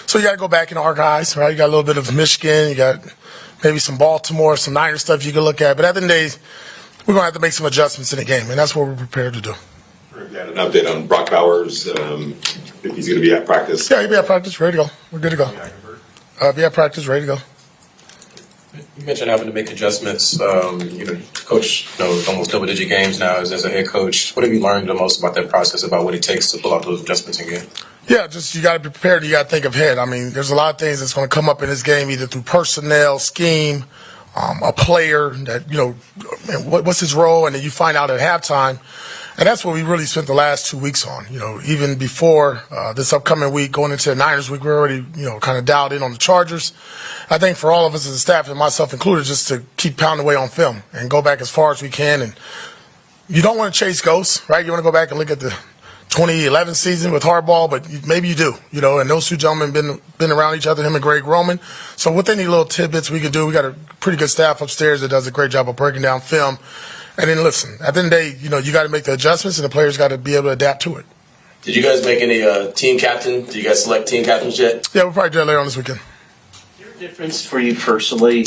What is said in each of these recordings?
So you got to go back in the archives, right? You got a little bit of Michigan, you got maybe some Baltimore, some Niners stuff you can look at. But at the end of the day, we're going to have to make some adjustments in the game, and that's what we're prepared to do. You had an update on Brock Bowers, if he's going to be at practice. Yeah, he'll be at practice, ready to go. We're good to go. Be at practice, ready to go. You mentioned having to make adjustments. Coach, almost double-digit games now as a head coach. What have you learned the most about that process, about what it takes to pull out those adjustments again? Yeah, just you got to be prepared. You got to think ahead. I mean, there's a lot of things that's going to come up in this game, either through personnel, scheme, a player that, what's his role, and then you find out at halftime. And that's what we really spent the last 2 weeks on. Even before this upcoming week, going into the Niners week, we're already, kind of dialed in on the Chargers. I think for all of us as a staff, and myself included, just to keep pounding away on film and go back as far as we can. And you don't want to chase ghosts, right? You want to go back and look at the 2011 season with Harbaugh, but maybe you do, and those two gentlemen been around each other, him and Greg Roman. So with any little tidbits we can do, we got a pretty good staff upstairs that does a great job of breaking down film. And then listen, at the end of the day, you got to make the adjustments, and the players got to be able to adapt to it. Did you guys make any team captain? Did you guys select team captains yet? Yeah, we'll probably do that later on this weekend. Is there a difference for you personally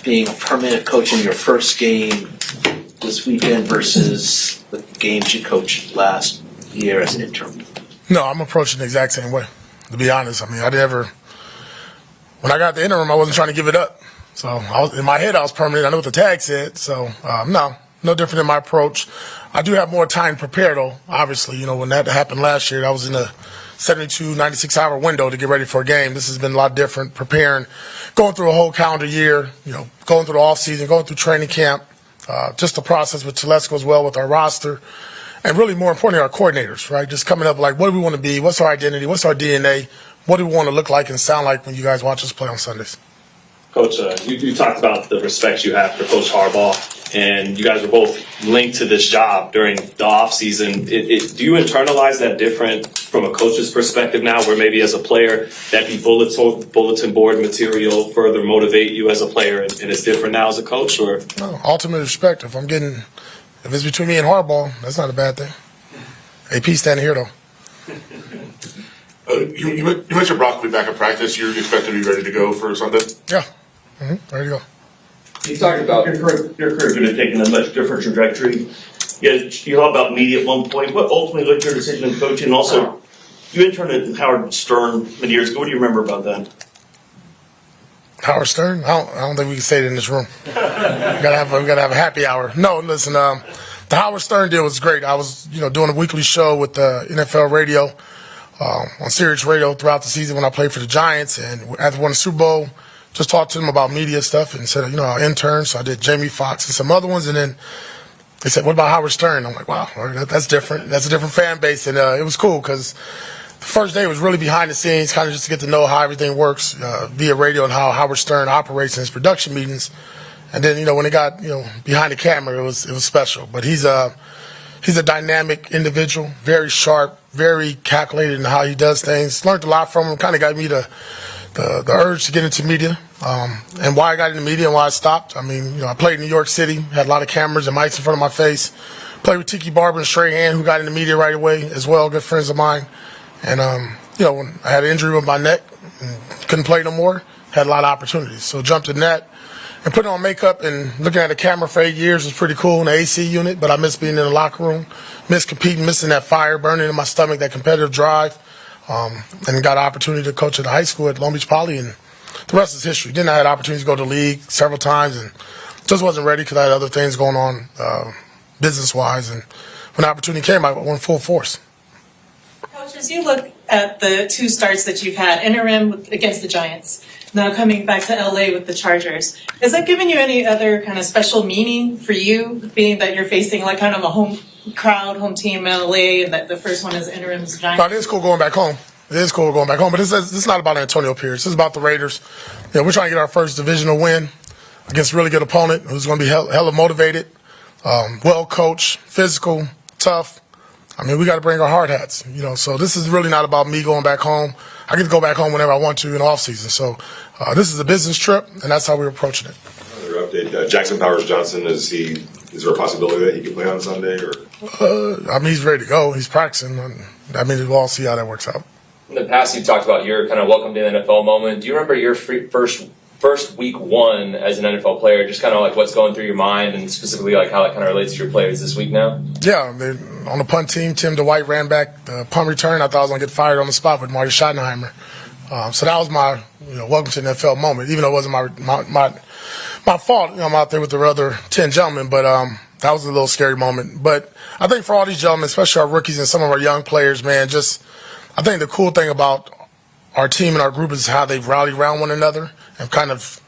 being a permanent coach in your first game this weekend versus the games you coached last year as an interim? No, I'm approaching the exact same way, to be honest. I mean, when I got the interim, I wasn't trying to give it up. So in my head, I was permanent. I know what the tag said. So, no different in my approach. I do have more time to prepare, though, obviously. When that happened last year, I was in a 72, 96-hour window to get ready for a game. This has been a lot different, preparing, going through a whole calendar year, going through the offseason, going through training camp, just the process with Telesco as well with our roster, and really more importantly, our coordinators, right? Just coming up like, what do we want to be? What's our identity? What's our DNA? What do we want to look like and sound like when you guys watch us play on Sundays? Coach, you talked about the respect you have for Coach Harbaugh, and you guys were both linked to this job during the offseason. Do you internalize that different from a coach's perspective now, where maybe as a player that be bulletin board material further motivate you as a player, and it's different now as a coach? Or no, ultimate respect. If it's between me and Harbaugh, that's not a bad thing. AP standing here, though. You mentioned Brock will be back in practice. You're expected to be ready to go for Sunday? Yeah. Ready to go. You talked about your career could have taken a much different trajectory. You thought about media at one point. What ultimately led to your decision in coaching? And also, you interned at Howard Stern many years ago. What do you remember about that? Howard Stern? I don't think we can say it in this room. we gotta have a happy hour. No, listen. The Howard Stern deal was great. I was doing a weekly show with the NFL radio on Sirius Radio throughout the season when I played for the Giants, and after we won the Super Bowl, just talked to them about media stuff and said, our interns. So I did Jamie Foxx and some other ones, and then they said, what about Howard Stern? I'm like, wow, that's different. That's a different fan base, and it was cool because the first day was really behind the scenes, kind of just to get to know how everything works via radio and how Howard Stern operates in his production meetings. And then, when it got, behind the camera, it was special. But he's a dynamic individual, very sharp, very calculated in how he does things. Learned a lot from him. Kind of got me the urge to get into media, and why I got into media and why I stopped. I mean, I played in New York City, had a lot of cameras and mics in front of my face. Played with Tiki Barber and Strahan, who got into media right away as well, good friends of mine. And, when I had an injury with my neck and couldn't play no more, had a lot of opportunities. So jumped in that. And putting on makeup and looking at a camera for 8 years was pretty cool in the AC unit, but I miss being in the locker room, miss competing, missing that fire burning in my stomach, that competitive drive, and got an opportunity to coach at the high school at Long Beach Poly, and the rest is history. Then I had opportunities to go to the league several times and just wasn't ready because I had other things going on business-wise, and when the opportunity came, I went full force. Coach, as you look at the two starts that you've had, interim against the Giants, now coming back to LA with the Chargers, has that given you any other kind of special meaning for you, being that you're facing like kind of a home crowd, home team in LA, and that the first one is interim Giants? No, it is cool going back home. It is cool going back home, but it's not about Antonio Pierce. It's about the Raiders. We're trying to get our first divisional win against a really good opponent who's going to be hella motivated, well coached, physical, tough. I mean, we got to bring our hard hats, so this is really not about me going back home. I get to go back home whenever I want to in the off season. So this is a business trip, and that's how we're approaching it. Another update, Jackson Powers-Johnson, is there a possibility that he could play on Sunday? Or I mean, he's ready to go. He's practicing. I mean, we'll all see how that works out. In the past, you've talked about your kind of welcome to the NFL moment. Do you remember your first week one as an NFL player? Just kind of like what's going through your mind, and specifically like how that kind of relates to your players this week now? Yeah, on the punt team, Tim DeWhite ran back the punt return. I thought I was going to get fired on the spot with Marty Schottenheimer. So that was my welcome to the NFL moment, even though it wasn't my fault. I'm out there with the other 10 gentlemen, but that was a little scary moment. But I think for all these gentlemen, especially our rookies and some of our young players, man, I think the cool thing about our team and our group is how they've rallied around one another and kind of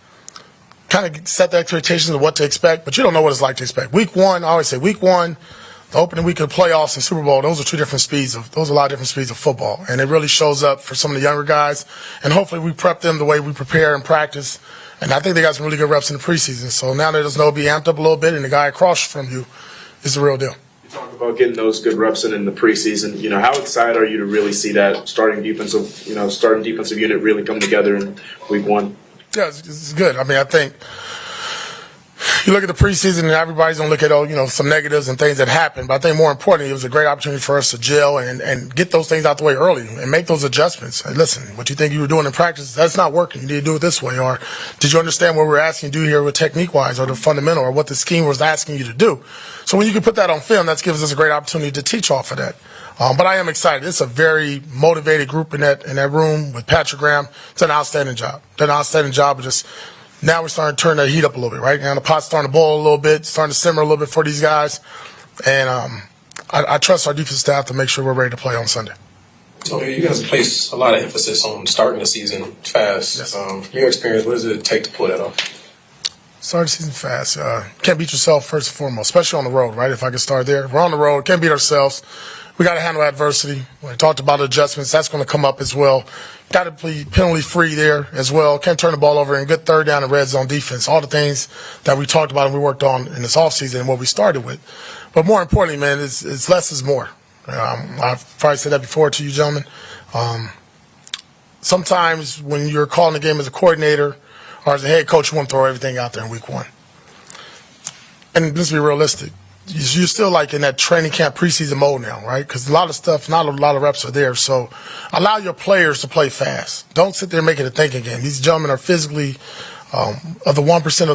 set the expectations of what to expect, but you don't know what it's like to expect. Week one, I always say week one, the opening week of the playoffs and Super Bowl, those are a lot of different speeds of football. And it really shows up for some of the younger guys. And hopefully we prep them the way we prepare and practice. And I think they got some really good reps in the preseason. So now they just know to be amped up a little bit, and the guy across from you is the real deal. You talk about getting those good reps in the preseason. How excited are you to really see that starting defensive unit really come together in week one? Yeah, it's good. I mean, I think you look at the preseason and everybody's going to look at, some negatives and things that happen. But I think more importantly, it was a great opportunity for us to gel and get those things out the way early and make those adjustments. And listen, what you think you were doing in practice, that's not working. You need to do it this way. Or did you understand what we're asking you to do here with technique-wise or the fundamental or what the scheme was asking you to do? So when you can put that on film, that gives us a great opportunity to teach off of that. But I am excited. It's a very motivated group in that room with Patrick Graham. It's an outstanding job. Of just now we're starting to turn that heat up a little bit, right? Now the pot's starting to boil a little bit, starting to simmer a little bit for these guys. And I trust our defensive staff to make sure we're ready to play on Sunday. So you guys place a lot of emphasis on starting the season fast. Yes. From your experience, what does it take to pull that off? Start the season fast. Can't beat yourself first and foremost, especially on the road, right? If I could start there. We're on the road. Can't beat ourselves. We got to handle adversity. When I talked about adjustments, that's going to come up as well. Got to be penalty-free there as well. Can't turn the ball over in good third down and red zone defense. All the things that we talked about and we worked on in this offseason and what we started with. But more importantly, man, it's less is more. I've probably said that before to you gentlemen. Sometimes when you're calling the game as a coordinator or as a head coach, you want to throw everything out there in week one. And let's be realistic. You're still like in that training camp preseason mode now, right? Because a lot of stuff, not a lot of reps are there. So allow your players to play fast. Don't sit there and make it a thinking game. These gentlemen are physically of the 1%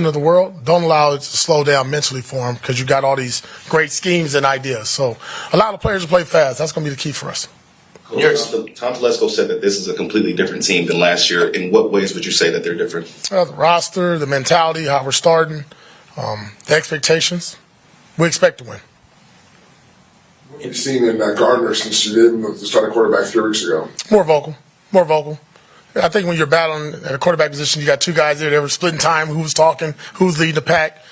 of the world. Don't allow it to slow down mentally for them because you got all these great schemes and ideas. So allow the players to play fast. That's going to be the key for us. Tom Telesco said that this is a completely different team than last year. In what ways would you say that they're different? The roster, the mentality, how we're starting, the expectations. We expect to win. What have you seen in Gardner since you didn't with the starting quarterback 3 weeks ago? More vocal. I think when you're battling at a quarterback position, you got two guys there that were splitting time, who was talking, who's leading the pack.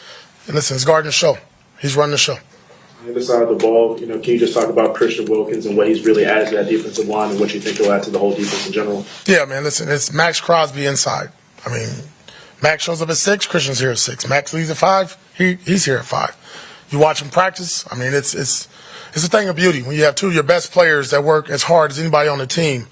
And listen, it's Gardner's show. He's running the show. On the other side of the ball, can you just talk about Christian Wilkins and what he's really added to that defensive line and what you think he'll add to the whole defense in general? Yeah, man, listen, it's Max Crosby inside. I mean, Max shows up at 6, Christian's here at 6. Max leaves at 5, he's here at 5. You watch him practice. I mean, it's a thing of beauty when you have two of your best players that work as hard as anybody on the team.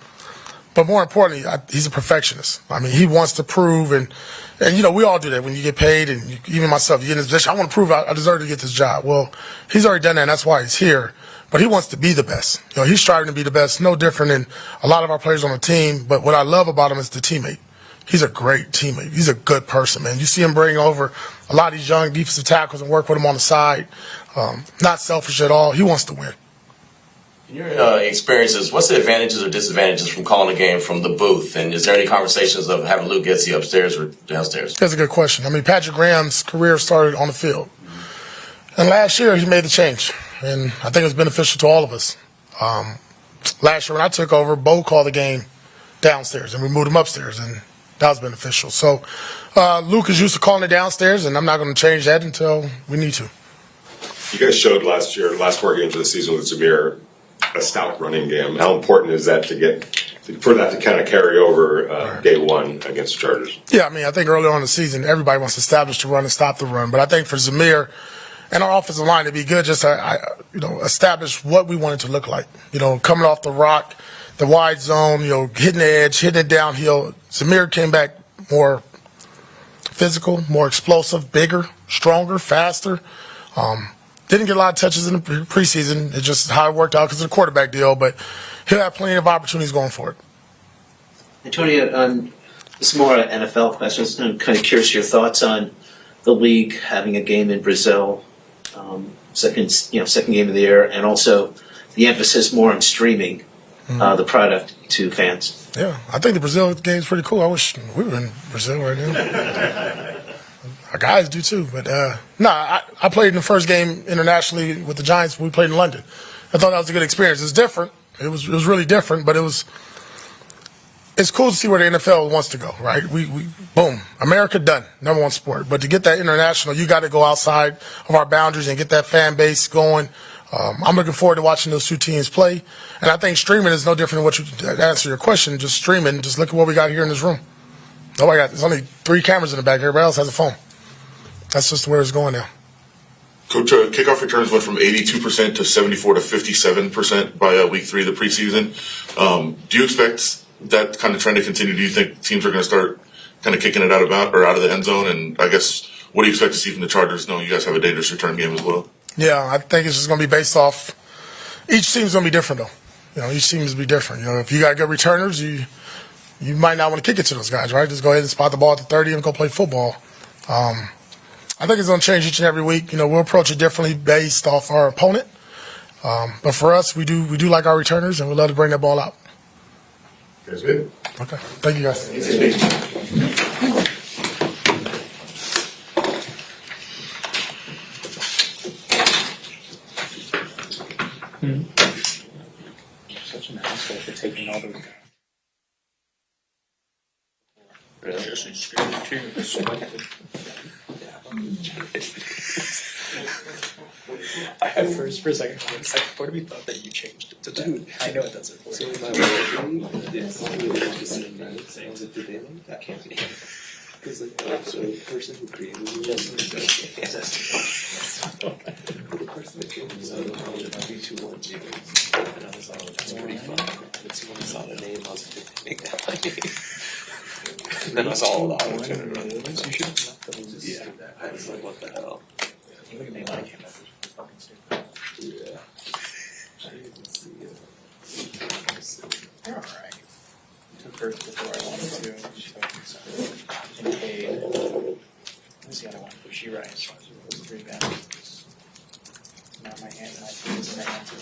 But more importantly, he's a perfectionist. I mean, he wants to prove, and we all do that when you get paid, and even myself, you get in this position. I want to prove I deserve to get this job. Well, he's already done that, and that's why he's here. But he wants to be the best. He's striving to be the best, no different than a lot of our players on the team. But what I love about him is the teammate. He's a great teammate. He's a good person, man. You see him bring over a lot of these young defensive tackles and work with them on the side. Not selfish at all. He wants to win. In your experiences, what's the advantages or disadvantages from calling a game from the booth? And is there any conversations of having Luke Getsy upstairs or downstairs? That's a good question. I mean, Patrick Graham's career started on the field. And last year, he made the change. And I think it was beneficial to all of us. Last year when I took over, Bo called the game downstairs, and we moved him upstairs. And that was beneficial. So Luke is used to calling it downstairs, and I'm not going to change that until we need to. You guys showed last 4 games of the season with Zamir a stout running game. How important is that for that to kind of carry over day one against the Chargers? Yeah, I mean, I think early on in the season, everybody wants to establish the run and stop the run. But I think for Zamir and our offensive line, it'd be good just to establish what we want it to look like. Coming off the rock, the wide zone, hitting the edge, hitting it downhill. Zamir came back more physical, more explosive, bigger, stronger, faster. Didn't get a lot of touches in the preseason. It's just how it worked out because of the quarterback deal. But he'll have plenty of opportunities going forward. Antonio, this is more an NFL question. I'm kind of curious your thoughts on the league having a game in Brazil, second game of the year, and also the emphasis more on streaming the product to fans. Yeah, I think the Brazil game's pretty cool. I wish we were in Brazil right now. Our guys do too, but I played in the first game internationally with the Giants. We played in London. I thought that was a good experience. It's different. It was really different, but it's cool to see where the NFL wants to go, right? We boom, America done, number one sport. But to get that international, you got to go outside of our boundaries and get that fan base going. I'm looking forward to watching those two teams play. And I think streaming is no different than what you, to answer your question, just streaming. Just look at what we got here in this room. There's only 3 cameras in the back. Everybody else has a phone. That's just where it's going now. Coach, kickoff returns went from 82% to 74 to 57% by week 3 of the preseason. Do you expect that kind of trend to continue? Do you think teams are going to start kind of kicking it out of the end zone? And I guess, what do you expect to see from the Chargers, knowing you guys have a dangerous return game as well? Yeah, I think it's just going to be based off. Each team's going to be different, though. Each team is going to be different. If you got good returners, you might not want to kick it to those guys, right? Just go ahead and spot the ball at the 30 and go play football. I think it's going to change each and every week. We'll approach it differently based off our opponent. But for us, we do like our returners, and we love to bring that ball out. That's good. Okay. Thank you, guys. Such an asshole for taking all those guys. Really? I had first for a second, part of me thought that you changed it to that. Dude, I know it doesn't work. That can't be. Because the person who created the person that created that's pretty fun. But when I saw the name, I was like, make that funny. And then I saw all the opportunity. You should have left those. Yeah. I was like, what the hell? Look at me when I came up. It's fucking stupid. Yeah. I didn't see it. You're alright. Took birth before I wanted to. And paid. What's the other one? She writes. It was 3 bad. Now my hand and I put this in my hand to